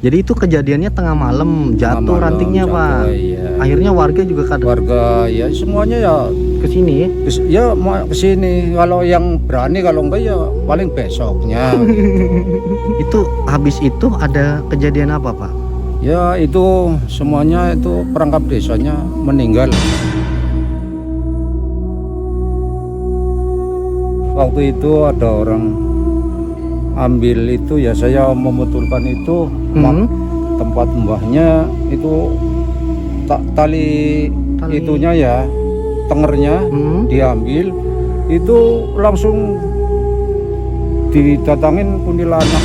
Jadi itu kejadiannya tengah malam, Tengah jatuh malam, rantingnya jatuh, Pak. iya. Akhirnya warga juga Warga ya semuanya ya ke sini. ya mau kesini. Kalau yang berani, kalau enggak ya paling besoknya. Itu habis itu ada kejadian apa Pak? Ya itu semuanya itu perangkap desanya meninggal. Waktu itu ada orang ambil itu ya, saya membetulkan itu tempat mbahnya itu tali itunya ya, tengernya diambil, itu langsung didatangin kuntilanak.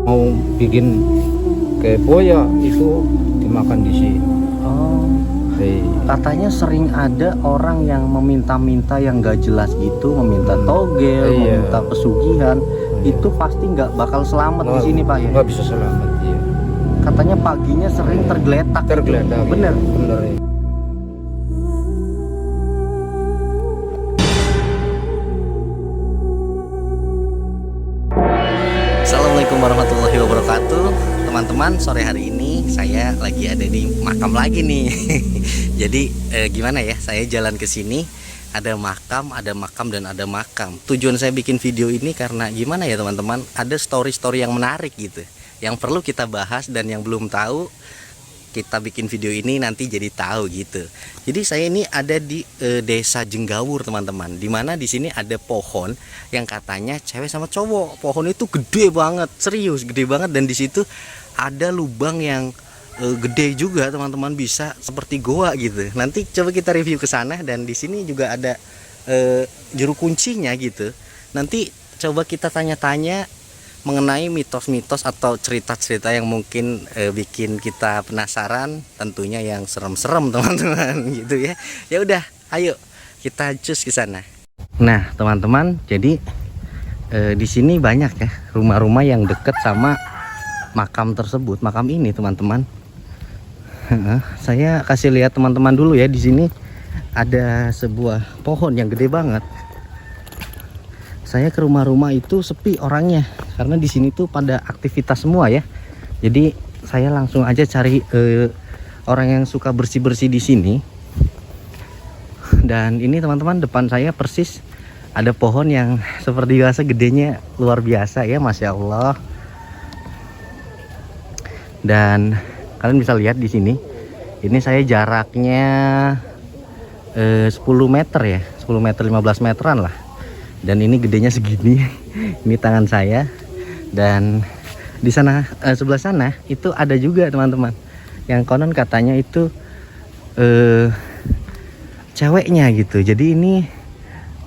Mau bikin kepo ya itu dimakan di sini. Oh, katanya sering ada orang yang meminta-minta yang gak jelas gitu, meminta togel, meminta pesugihan. Itu pasti nggak bakal selamat di sini Pak ya? Nggak bisa selamat, iya. Katanya paginya sering tergeletak. Tergeletak. Bener? Iya, bener ya. Assalamualaikum warahmatullahi wabarakatuh. Teman-teman, sore hari ini saya lagi ada di makam lagi nih. Jadi gimana ya, saya jalan ke sini, ada makam dan ada makam. Tujuan saya bikin video ini karena gimana ya teman-teman, ada story-story yang menarik gitu, yang perlu kita bahas, dan yang belum tahu kita bikin video ini nanti jadi tahu gitu. Jadi saya ini ada di desa Jenggawur teman-teman, dimana di sini ada pohon yang katanya cewek sama cowok. Pohon itu gede banget, serius gede banget, dan di situ ada lubang yang gede juga teman-teman, bisa seperti goa gitu. Nanti coba kita review ke sana, dan di sini juga ada juru kuncinya gitu. Nanti coba kita tanya-tanya mengenai mitos-mitos atau cerita-cerita yang mungkin bikin kita penasaran, tentunya yang serem-serem teman-teman gitu ya. Ya udah, ayo kita cus ke sana. Nah teman-teman, jadi di sini banyak ya rumah-rumah yang deket sama makam tersebut, makam ini teman-teman. Saya kasih lihat teman-teman dulu ya, di sini ada sebuah pohon yang gede banget. Saya ke rumah-rumah itu sepi orangnya, karena di sini tuh pada aktivitas semua ya. Jadi saya langsung aja cari orang yang suka bersih-bersih di sini. Dan ini teman-teman, depan saya persis ada pohon yang seperti biasa gedenya luar biasa ya, masya Allah. Dan kalian bisa lihat di sini, ini saya jaraknya 10 meter ya, 10 meter 15 meteran lah. Dan ini gedenya segini. Ini tangan saya. Dan di sana sebelah sana itu ada juga teman-teman, yang konon katanya itu ceweknya gitu. Jadi ini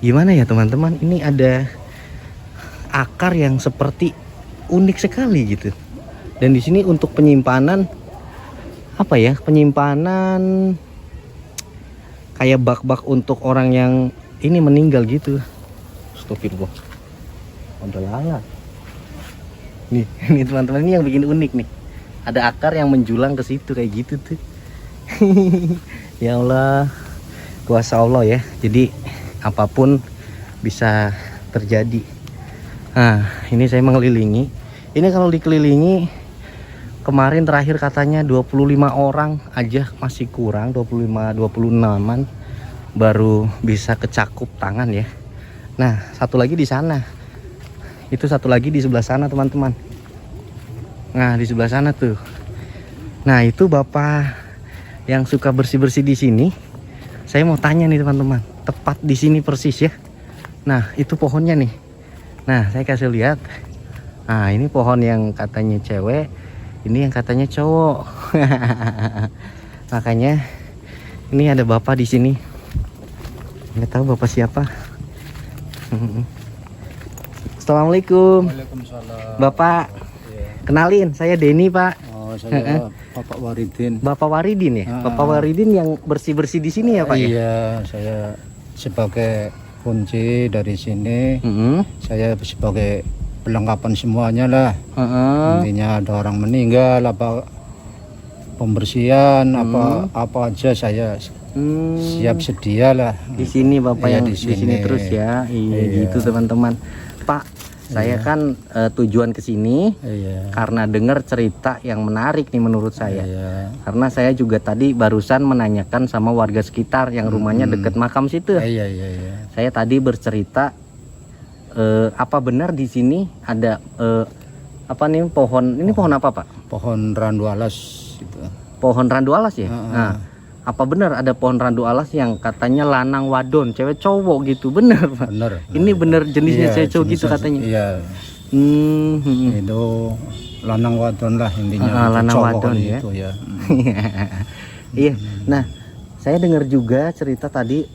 gimana ya teman-teman, ini ada akar yang seperti unik sekali gitu. Dan di sini untuk penyimpanan apa ya, penyimpanan kayak bak-bak untuk orang yang ini meninggal gitu. Astagfirullah, udah lalat nih. Ini teman-teman, ini yang bikin unik nih, ada akar yang menjulang ke situ kayak gitu tuh. Ya Allah, kuasa Allah ya, jadi apapun bisa terjadi. Nah ini saya mengelilingi ini, kalau dikelilingi kemarin terakhir katanya 25 orang aja masih kurang, 26-an baru bisa kecakup tangan ya. Nah satu lagi di sana, itu satu lagi di sebelah sana teman-teman. Nah di sebelah sana tuh, nah itu bapak yang suka bersih-bersih di sini. Saya mau tanya nih teman-teman, tepat di sini persis ya. Nah itu pohonnya nih, nah saya kasih lihat. Nah ini pohon yang katanya cewek, ini yang katanya cowok. Makanya ini ada bapak di sini, nggak tahu bapak siapa. Assalamualaikum. Waalaikumsalam. Bapak, Iya. kenalin, saya Denny Pak. Oh, saya Bapak Waridin. Bapak Waridin ya? Bapak Waridin yang bersih-bersih di sini ya Pak ya? Iya, saya sebagai kunci dari sini. Saya sebagai perlengkapan semuanya lah. Intinya ada orang meninggal, apa pembersihan, apa aja saya siap sedia lah. Di sini Bapak Iya, yang di di sini sini. terus ya. Iya Iya. gitu teman-teman. Pak, saya kan tujuan ke sini Iya. karena dengar cerita yang menarik nih menurut saya. Iya. Karena saya juga tadi barusan menanyakan sama warga sekitar yang rumahnya deket makam situ. Iya, iya, iya. Saya tadi bercerita apa benar di sini ada apa nih pohon? Ini pohon apa, Pak? Pohon randu alas itu. Pohon randu alas ya? Heeh. Nah, apa benar ada pohon randu alas yang katanya lanang wadon, cewek cowok gitu? Benar, Pak? Bener. Ini benar jenisnya Iya, cewek cowok gitu jenisnya- katanya. Iya. Itu lanang wadon lah intinya. Itu lanang cowok wadon kali ya. Itu ya. Iya. Nah, saya dengar juga cerita tadi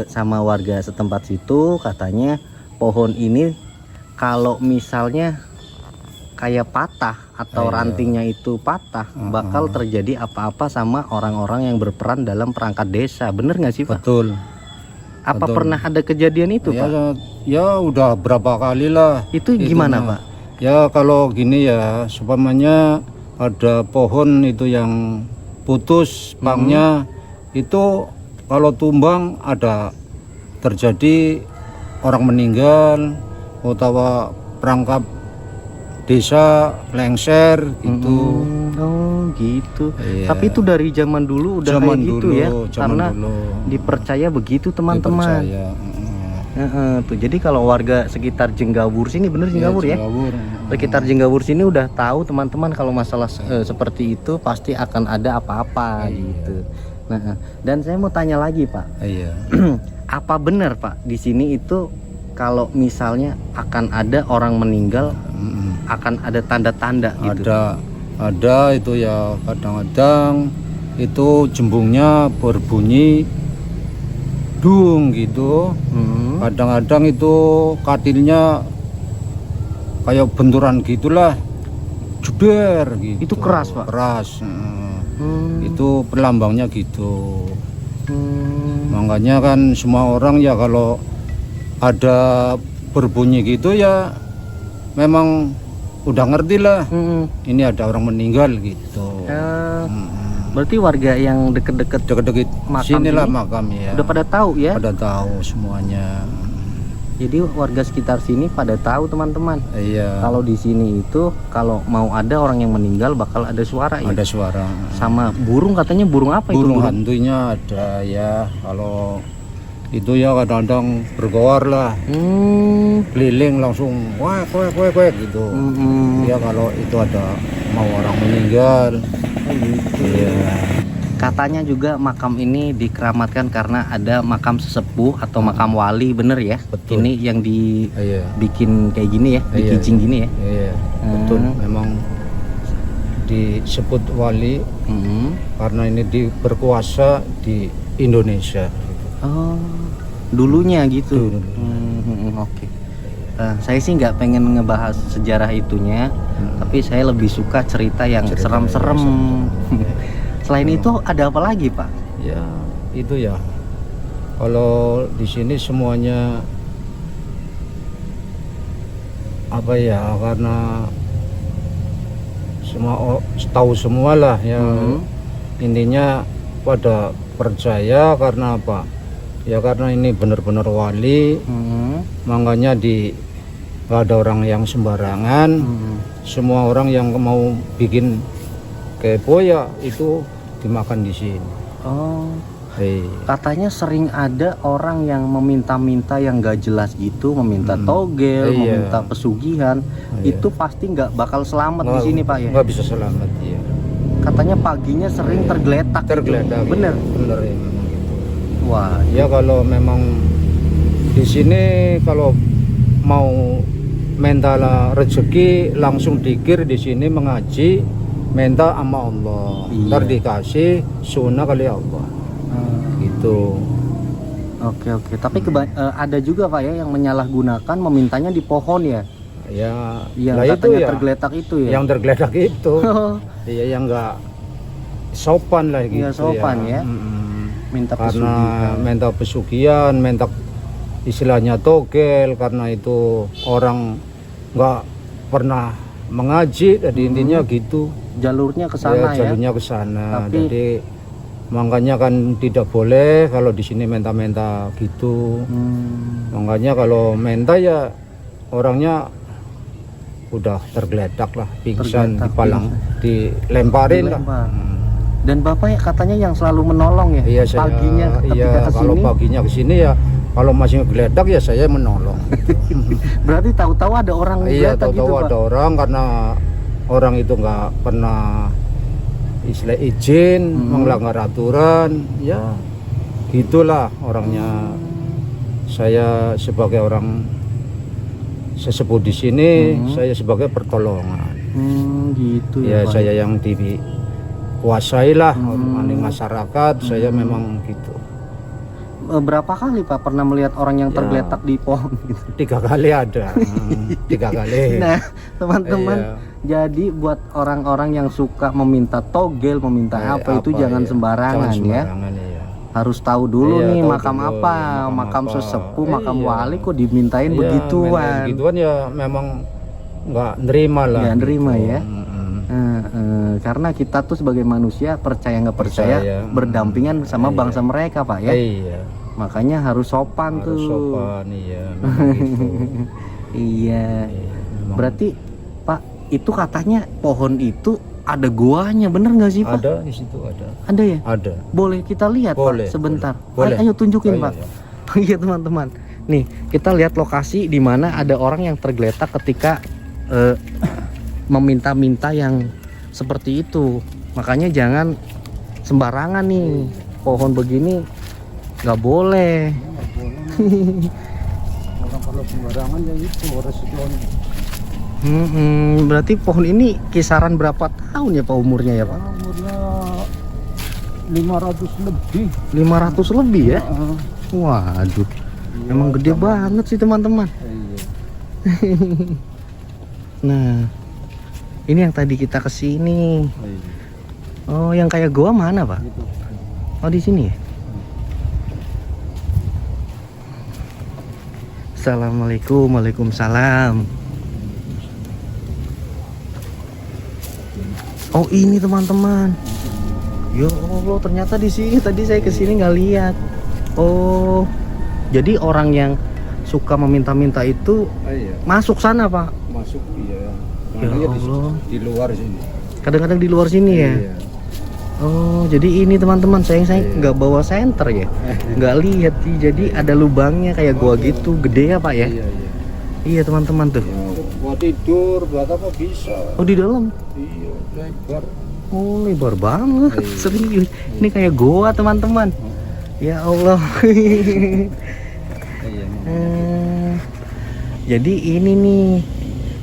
sama warga setempat situ katanya pohon ini kalau misalnya kayak patah atau Iya. rantingnya itu patah bakal terjadi apa-apa sama orang-orang yang berperan dalam perangkat desa. Bener nggak sih, Pak? Betul. Apa betul. pernah ada kejadian itu, Ya, Pak? ya udah berapa kali lah. Itu gimana, Itunya. Pak? Ya kalau gini ya, supamanya ada pohon itu yang putus pangnya, itu kalau tumbang ada terjadi orang meninggal atau perangkap desa lengser gitu. Oh, gitu. Iya. Tapi itu dari zaman dulu udah Zaman kayak gitu dulu, ya. zaman Karena dulu. dipercaya begitu, teman-teman. Dipercaya. Tuh, jadi kalau warga sekitar Jenggawur sini, bener Jenggawur ya? Jenggawur. Sekitar Jenggawur sini udah tahu teman-teman kalau masalah seperti itu pasti akan ada apa-apa gitu. Nah, dan saya mau tanya lagi, Pak. Iya. Apa benar, Pak, di sini itu kalau misalnya akan ada orang meninggal akan ada tanda-tanda gitu? Ada itu ya, kadang-kadang itu jembungnya berbunyi dung gitu. Kadang-kadang itu katilnya kayak benturan gitulah, jeder gitu. Itu keras, Pak? Keras. Itu perlambangnya gitu. Makanya kan semua orang ya kalau ada berbunyi gitu ya memang udah ngerti lah. Ini ada orang meninggal gitu. Berarti warga yang deket-deket Deket-deket makam sinilah ini makam ya. udah pada tahu ya? Pada tahu semuanya. Jadi warga sekitar sini pada tahu, teman-teman. Iya. Kalau di sini itu kalau mau ada orang yang meninggal bakal ada suara ya. Ada suara. Sama burung, katanya burung apa itu? Burung hantunya ada ya. Kalau itu ya kadang-kadang bergoar lah, keliling langsung wah gitu. Ya kalau itu ada mau orang meninggal. Iya. Katanya juga makam ini dikeramatkan karena ada makam sesepuh atau makam wali, bener ya? Betul. Ini yang Iya. dibikin kayak gini ya, Iya. dikicing gini ya. Iya. Betul. Memang disebut wali karena ini berkuasa di Indonesia. Oh, dulunya gitu. Dulu. Oke. Saya sih nggak pengen ngebahas sejarah itunya, tapi saya lebih suka cerita yang Cerita serem-serem. yang Selain itu ada apa lagi, Pak? Ya itu ya. Kalau di sini semuanya apa ya, karena semua tahu semua lah ya. Intinya pada percaya karena apa? Ya karena ini benar-benar wali. Makanya nggak ada orang yang sembarangan. Semua orang yang mau bikin kepo ya itu dimakan di sini. Oh, katanya sering ada orang yang meminta-minta yang gak jelas gitu, meminta togel, meminta pesugihan. Itu pasti nggak bakal selamat di sini, Pak ya? Nggak bisa selamat ya. Katanya paginya sering tergeletak. Tergeletak. Bener. Bener ya memang gitu. Wah, Ya kalau memang di sini kalau mau minta rezeki langsung dikir di sini mengaji, minta sama Allah. Ntar dikasih sunnah kali Allah. Gitu. Oke. Tapi ada juga, Pak ya, yang menyalahgunakan memintanya di pohon ya? Ya, Yang lah itu katanya ya. tergeletak itu ya? Yang tergeletak itu. Iya, yang enggak sopan lah gitu. Nggak sopan ya? Minta Karena pesugihan. minta pesugihan, minta istilahnya togel, karena itu orang nggak pernah mengaji, jadi intinya gitu. Jalurnya ke sana ya? Jalurnya ke sana. Tapi Jadi Makanya kan tidak boleh kalau di sini menta-menta gitu. Makanya kalau menta ya orangnya udah tergeletak lah, pingsan, Tergeletak, dipalang, dilemparin lah. Dilempar. Dan bapak ya katanya yang selalu menolong ya. Iya, saya, paginya ketika iya, kesini. kalau paginya kesini ya, kalau masih ngegeletak ya saya menolong. Berarti tahu-tahu ada orang Iya, ngegeletak tahu-tahu gitu, Pak. ada orang, karena orang itu nggak pernah istilah izin, melanggar aturan, ya gitulah orangnya. Saya sebagai orang sesepuh di sini, saya sebagai pertolongan. Gitu Ya Pak. saya yang dikuasai lah oleh masyarakat, saya memang gitu. Berapa kali Pak pernah melihat orang yang Ya. tergeletak di pohon gitu? 3 kali ada. 3 kali. Nah, teman-teman, Iya. jadi buat orang-orang yang suka meminta togel, meminta apa itu jangan ya? sembarangan, Jangan ya. sembarangan, ya. Harus tahu dulu Iya, nih tahu makam dulu, apa, makam makam apa. sesepuh, makam Iya. wali kok dimintain Iya, begituan. begituan ya memang nggak nerima lah. Nggak nerima gitu. ya. Karena kita tuh sebagai manusia percaya nggak percaya, Percaya. berdampingan sama Iya. bangsa mereka Pak ya. Iya. Makanya harus sopan Harus tuh. sopan, iya. Memang gitu. Iya. Iya, memang. Berarti Pak itu katanya pohon itu ada goanya, bener nggak sih Pak? Ada di situ ada. Ada ya? Ada. Boleh kita lihat Boleh, Pak sebentar. boleh. Ayo tunjukin Ayo, Pak. ya. Iya teman-teman. Nih kita lihat lokasi di mana ada orang yang tergeletak ketika meminta-minta yang seperti itu. Makanya jangan sembarangan nih, pohon begini nggak boleh. Orang kalau sembarangan ya itu resikonya. Berarti pohon ini kisaran berapa tahun ya Pak umurnya ya Pak? Umurnya 500 lebih. 500 lebih ya? Heeh. Waduh, emang gede banget sih teman-teman. Iya. Nah, ini yang tadi kita kesini. Iya. Oh, yang kayak goa mana Pak? Gitu. Oh, di sini ya? Assalamualaikum, waalaikumsalam. Oh, ini teman-teman. Ya Allah, ternyata di sini tadi saya kesini nggak lihat. Oh, jadi orang yang suka meminta-minta itu Iya. masuk sana Pak. Masuk iya. Ya Makanya Allah. di luar sini. Kadang-kadang di luar sini ya. Iya. Oh, jadi ini teman-teman, saya Iya. nggak bawa senter ya, nggak lihat sih. Jadi ada lubangnya kayak gua gitu, gede ya Pak ya? Iya, iya. Iya teman-teman tuh. Ya, buat tidur, buat apa bisa. Oh di dalam? Iya, lebar. Oh lebar banget, Iya. serius. Ini kayak goa teman-teman. Ya Allah. Iya. Eh, jadi ini nih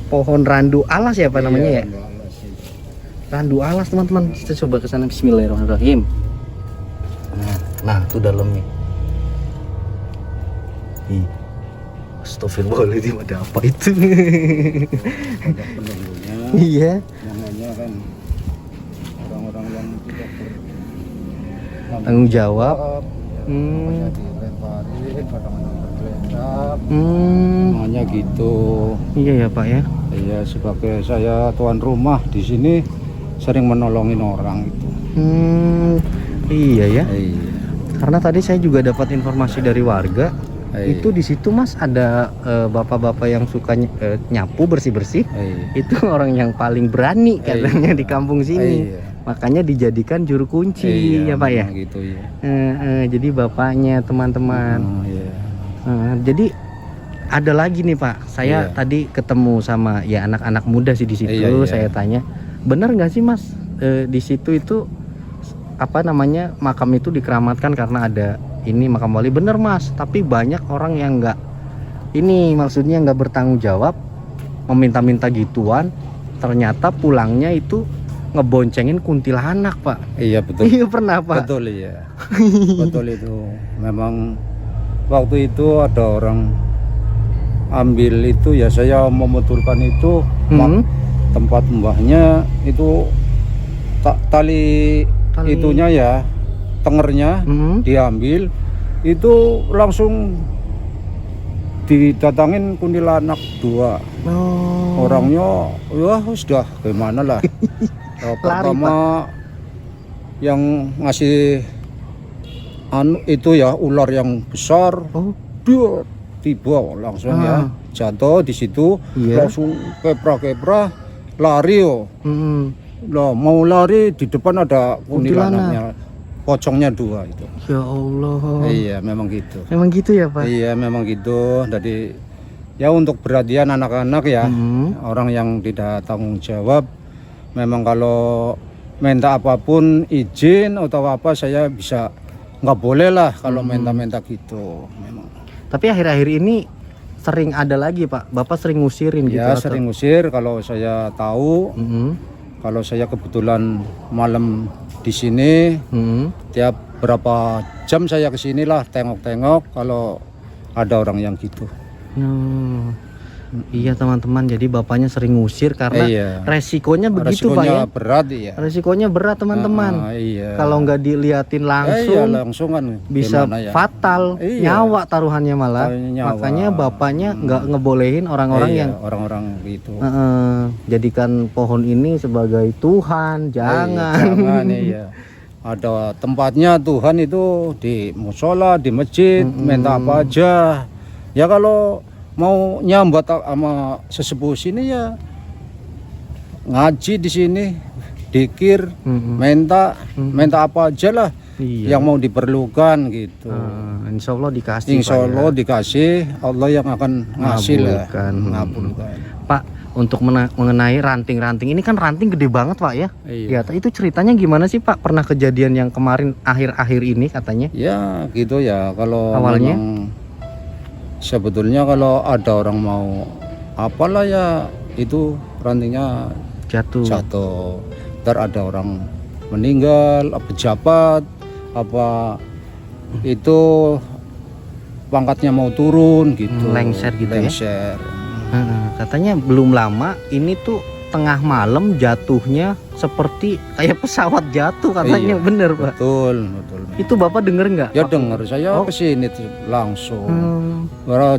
pohon randu alas ya Pak namanya ya? Randu alas teman-teman. Kita coba ke sana. Bismillahirrahmanirrahim. Nah, tuh dalamnya. Ih. Astagfirullahaladzim, ada apa itu? Ada penunggunya. Iya. Namanya kan orang-orang yang tidak Tanggung jawab. Ya, makanya dilemparin, kadang-kadang tergeletak. Namanya gitu. Iya ya Pak ya. Iya, sebagai saya tuan rumah di sini sering menolongin orang itu. Iya ya. Iya. Karena tadi saya juga dapat informasi dari warga. Iya. Itu di situ Mas ada bapak-bapak yang suka nyapu bersih-bersih. Iya. Itu orang yang paling berani katanya di kampung sini. Iya. Makanya dijadikan juru kunci ya Pak ya. memang gitu ya. Jadi bapaknya teman-teman. Oh, iya. Jadi ada lagi nih Pak. Saya Iya. tadi ketemu sama ya anak-anak muda sih di situ. Iya, iya. Saya tanya, benar nggak sih Mas di situ itu apa namanya makam itu dikeramatkan karena ada ini makam wali? Bener Mas. Tapi banyak orang yang nggak ini maksudnya nggak bertanggung jawab, meminta-minta gituan. Ternyata pulangnya itu ngeboncengin kuntilanak Pak. Iya betul. Iya pernah Pak. Betul ya. Betul itu. Memang waktu itu ada orang ambil itu ya, saya membetulkan itu tempat mbahnya itu tali itunya ya, tengernya diambil, itu langsung didatangin kuntilanak 2. Orangnya ya sudah gimana lah. Pertama yang ngasih itu ya ular yang besar. Oh, Dia tiba langsung ya jatuh di situ. Iya. Langsung kepra lari yo. Lah mau lari di depan ada kuntilanaknya. Pocongnya 2 itu. ya Allah. Iya memang gitu. Memang gitu ya Pak? Iya memang gitu. Jadi ya untuk perhatian anak-anak ya, orang yang tidak tanggung jawab, memang kalau minta apapun izin atau apa saya bisa, nggak boleh lah kalau minta-minta gitu. Memang. Tapi akhir-akhir ini sering ada lagi Pak, Bapak sering ngusirin gitu? Ya atau- sering ngusir kalau saya tahu, kalau saya kebetulan malam di sini, tiap berapa jam saya kesini lah tengok-tengok kalau ada orang yang gitu. Iya teman-teman, jadi bapaknya sering ngusir karena Iya. resikonya begitu Pak Resikonya ya. berat ya. Resikonya berat teman-teman. Iya. Kalau nggak diliatin Iya langsung langsung kan bisa gimana ya? fatal, Iya. nyawa taruhannya malah. Nyawa. Makanya bapaknya nggak ngebolehin orang-orang Iya, yang orang-orang gitu. jadikan pohon ini sebagai Tuhan, jangan. Jangan iya. Ada tempatnya Tuhan itu di musola, di masjid, minta apa aja. Ya kalau mau nyambat sama sesepuh sini ya ngaji di sini, dikir, minta apa aja lah Iya. yang mau diperlukan gitu. Insya Allah dikasih. Insya Pak, ya. Allah dikasih, Allah yang akan ngasih lah. Ngabulkan. Ngabulkan. Pak, untuk mengenai ranting-ranting ini kan ranting gede banget Pak ya. Iya. Ya, itu ceritanya gimana sih Pak? Pernah kejadian yang kemarin akhir-akhir ini katanya? Ya gitu ya kalau Awalnya? memang sebetulnya kalau ada orang mau apalah ya itu rantingnya Jatuh. jatuh. Ntar ada orang meninggal, pejabat apa itu pangkatnya mau turun gitu. Lengser gitu ya? Lengser. Katanya belum lama ini tuh tengah malam jatuhnya seperti kayak pesawat jatuh katanya. Iya, Bener Pak? Betul. Itu Bapak denger nggak? Ya dengar saya Oh. kesini tuh langsung.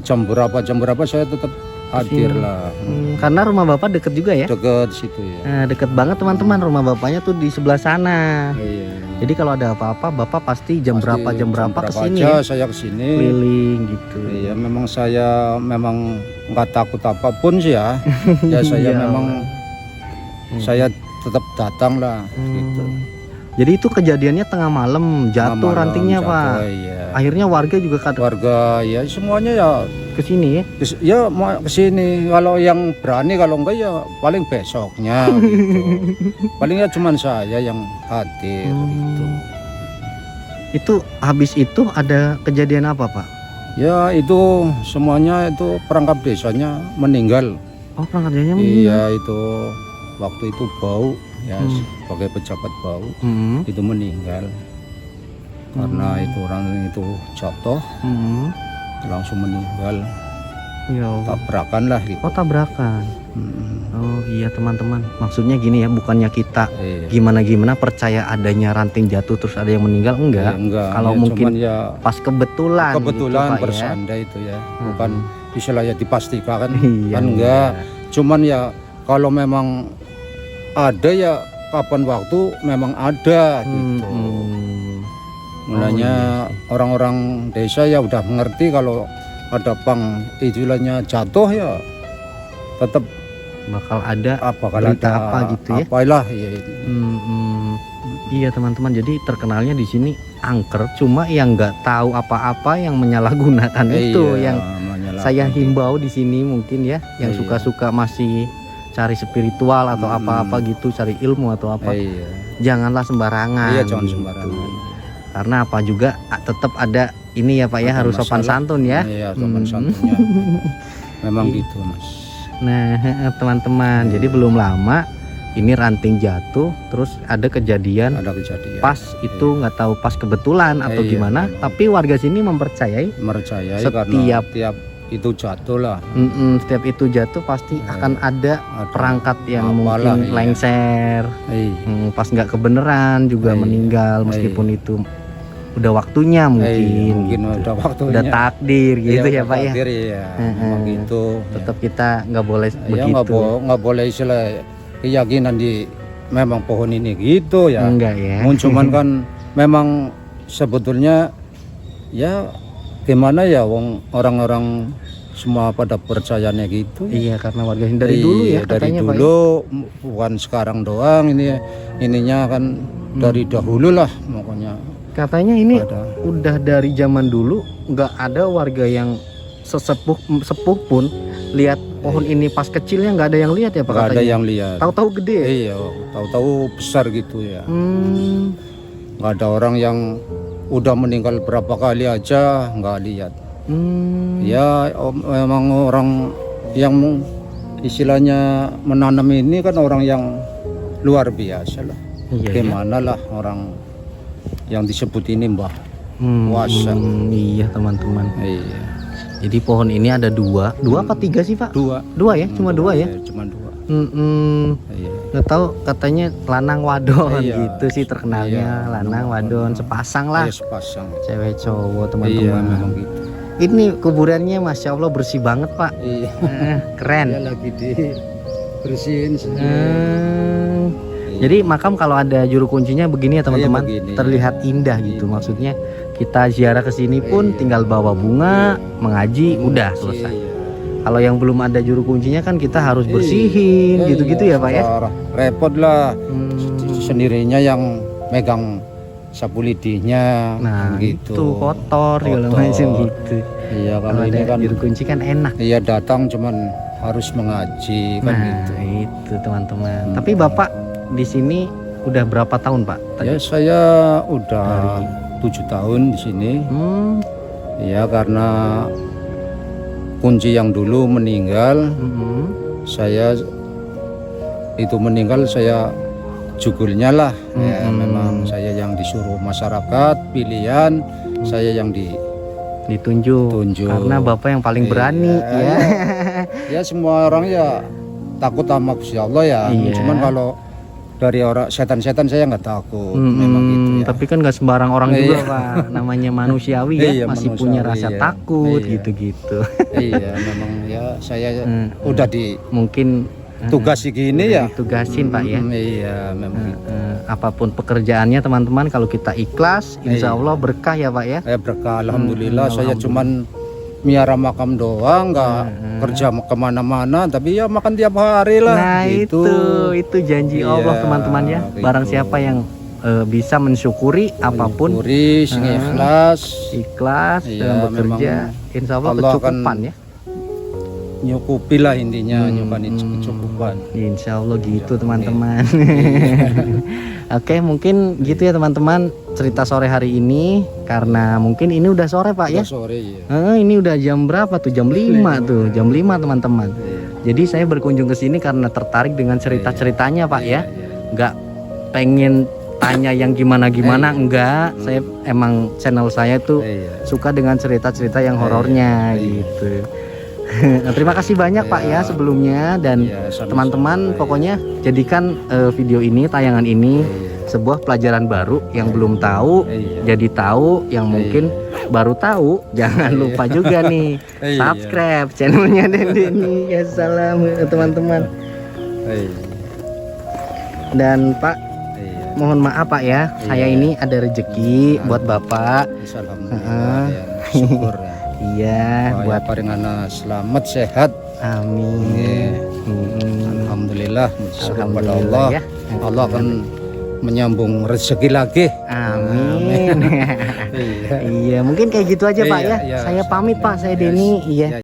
Jam berapa saya tetap hadir Kesini. lah. Karena rumah Bapak deket juga ya? Deket situ ya. Nah, deket banget teman-teman, rumah bapaknya tuh di sebelah sana. Iya. Jadi kalau ada apa-apa Bapak pasti jam Pasti berapa kesini aja ya? saya kesini. Keliling gitu. Iya memang saya memang nggak takut apapun sih ya. Ya saya Iya. memang saya tetap datang lah gitu. Jadi itu kejadiannya tengah malam jatuh Malam rantingnya jatuh, Pak. Iya. Akhirnya warga juga Warga ya semuanya ya kesini ya. ya mau kesini. Kalau yang berani kalau enggak ya paling besoknya gitu. Palingnya cuman saya yang hadir gitu. Itu habis itu ada kejadian apa Pak? Ya itu semuanya itu perangkap desanya meninggal. Oh perangkatnya Iya itu waktu itu bau ya sebagai pejabat bau itu meninggal karena itu orang itu jatuh langsung meninggal. Ya Allah. Tabrakan lah gitu. Oh tabrakan. Oh iya teman-teman, maksudnya gini ya, bukannya kita Iya. gimana percaya adanya ranting jatuh terus ada yang meninggal, enggak. Ya, enggak. Kalau Ya, mungkin cuman ya pas kebetulan gitu, Pak, ya. bersandai itu ya bukan istilahnya dipastikan Iya, kan enggak. Cuman ya kalau memang ada ya kapan waktu memang ada gitu. Mulanya orang-orang desa ya udah mengerti kalau ada pang istilahnya jatuh ya tetap bakal ada kalau berita ada apa gitu ya. apalah ya itu. Iya teman-teman, jadi terkenalnya di sini angker, cuma yang nggak tahu apa-apa yang menyalahgunakan itu Iya, yang menyalahkan saya itu. himbau di sini mungkin ya, yang Iya. suka-suka masih cari spiritual atau apa-apa gitu, cari ilmu atau apa, Iya. janganlah sembarangan. Iya jangan gitu. sembarangan. Karena apa juga tetap ada ini ya Pak ya, Ada harus sopan masalah. santun ya. Iya sopan santunnya. Memang gitu Mas. Nah teman-teman, jadi belum lama ini ranting jatuh, terus ada kejadian Ada kejadian. pas itu nggak tahu pas kebetulan atau Iya, gimana, memang. tapi warga sini mempercayai Mercayai Setiap- karena tiap itu jatuh lah. setiap itu jatuh pasti Iya. akan ada Ada perangkat yang apalah, mungkin iya. lengser, Iya. pas nggak kebenaran juga Iya. meninggal meskipun itu udah waktunya mungkin, mungkin gitu. udah waktunya. Udah takdir gitu Iya, ya Pak ya. takdir, iya. Memang gitu. Tetap kita nggak boleh Ya begitu. nggak boleh istilah keyakinan di memang pohon ini gitu ya. Enggak ya. Cuman kan memang sebetulnya Ya gimana ya, wong orang-orang semua pada percayanya gitu. Iya, karena warga sini dari dulu ya Iya, dari katanya Pak. dulu, bukan sekarang doang ini, ininya kan dari dahulu lah pokoknya. Katanya ini Ada. udah dari zaman dulu nggak ada warga yang sepuh pun lihat pohon ini pas kecilnya, nggak ada yang lihat ya Pak Nggak ada katanya. yang lihat. Tahu-tahu gede ya? Iya, tahu-tahu besar gitu ya. Hmm, Nggak ada orang yang udah meninggal berapa kali aja nggak lihat. hmm, Ya memang orang yang istilahnya menanam ini kan orang yang luar biasa lah. iya, iya. Gimana lah orang yang disebut ini Mbah Hmm, Wasa. iya teman-teman. Iya. Jadi pohon ini ada dua apa tiga sih Pak? Dua Ya, cuma dua ya. Cuma dua. Iya. Nggak tahu katanya lanang wadon Iya. gitu sih terkenalnya, Iya, lanang wadon sepasang lah, Iya, sepasang. cewek cowok Iya, teman-teman. memang gitu. Ini kuburannya masya Allah bersih banget Pak. Iya. Keren. Dia lagi dibersihin sendiri. Jadi makam kalau ada juru kuncinya begini ya teman-teman, Iya, begini. terlihat indah gitu. Maksudnya kita ziarah ke sini pun tinggal bawa bunga, mengaji, udah selesai. Iya. Kalau yang belum ada juru kuncinya kan kita harus bersihin gitu-gitu ya Pak ya. Repot lah. Hmm, Sendirinya yang megang sapu lidihnya. Nah gitu. itu kotor segala Kotor. macam gitu. Iya, Kalau kalau ini ada kan juru kunci kan enak. iya datang cuman harus mengaji kan Nah gitu. itu teman-teman. Tapi Bapak di sini udah berapa tahun Pak? Ya saya udah 7 tahun di sini. Hmm, Ya karena kunci yang dulu meninggal, hmm, saya itu meninggal saya jugulnya lah. Ya, memang saya yang disuruh masyarakat pilihan, saya yang ditunjuk. Tunjuk. Karena Bapak yang paling Iya. berani ya. ya semua orang ya takut sama Gusti Allah ya. Iya. Cuman kalau dari orang setan-setan saya nggak takut, memang gitu ya. Tapi kan nggak sembarang orang Iya. juga Pak, namanya manusiawi ya, Iya, masih manusiawi, punya rasa iya. takut Iya. gitu-gitu. Iya, memang ya saya udah Mungkin ditugasi gini ya. ditugasin Pak ya. Iya, memang gitu. Apapun pekerjaannya teman-teman, kalau kita ikhlas, insya Allah berkah ya Pak ya. Saya berkah, alhamdulillah. Saya cuman miara makam doang, nggak kerja kemana-mana, tapi ya makan tiap hari lah. Nah gitu. itu janji Iya, Allah teman-teman ya. gitu. Barang siapa yang bisa mensyukuri apapun, Syukuri, sing ikhlas, ikhlas Iya, dalam bekerja, insya Allah Allah kecukupan akan ya. nyukupi lah intinya, nyukupi kecukupan. Insya Allah gitu teman-teman. Iya. Oke, mungkin gitu ya teman-teman cerita sore hari ini, karena mungkin ini udah sore Pak ya. Udah sore ya. Ini udah jam berapa tuh? Jam 5 tuh, jam 5 teman-teman. Jadi saya berkunjung ke sini karena tertarik dengan cerita-ceritanya Pak ya. Nggak pengen tanya yang gimana-gimana, enggak. Saya emang channel saya tuh Iya. suka dengan cerita-cerita yang horornya gitu. Nah, terima kasih banyak Pak ya sebelumnya, dan Iya, sama-sama. teman-teman pokoknya jadikan video ini, tayangan ini sebuah pelajaran baru yang belum tahu Iya. jadi tahu, yang mungkin baru tahu jangan lupa juga nih Iya. subscribe channelnya Dendeni ya. Salam teman-teman. Iya. Dan Pak, Iya. mohon maaf Pak ya, saya ini ada rezeki buat Bapak. Alhamdulillah ya, syukur ya. Iya, buat buat paringana selamat sehat. amin. Alhamdulillah, syukur kepada Alhamdulillah Allah. ya. Allah akan menyambung rezeki lagi. Amin. Iya. Iya, mungkin kayak gitu aja Pak Iya, ya. iya. Saya pamit Pak, saya Yes. Denny. Iya. Iya.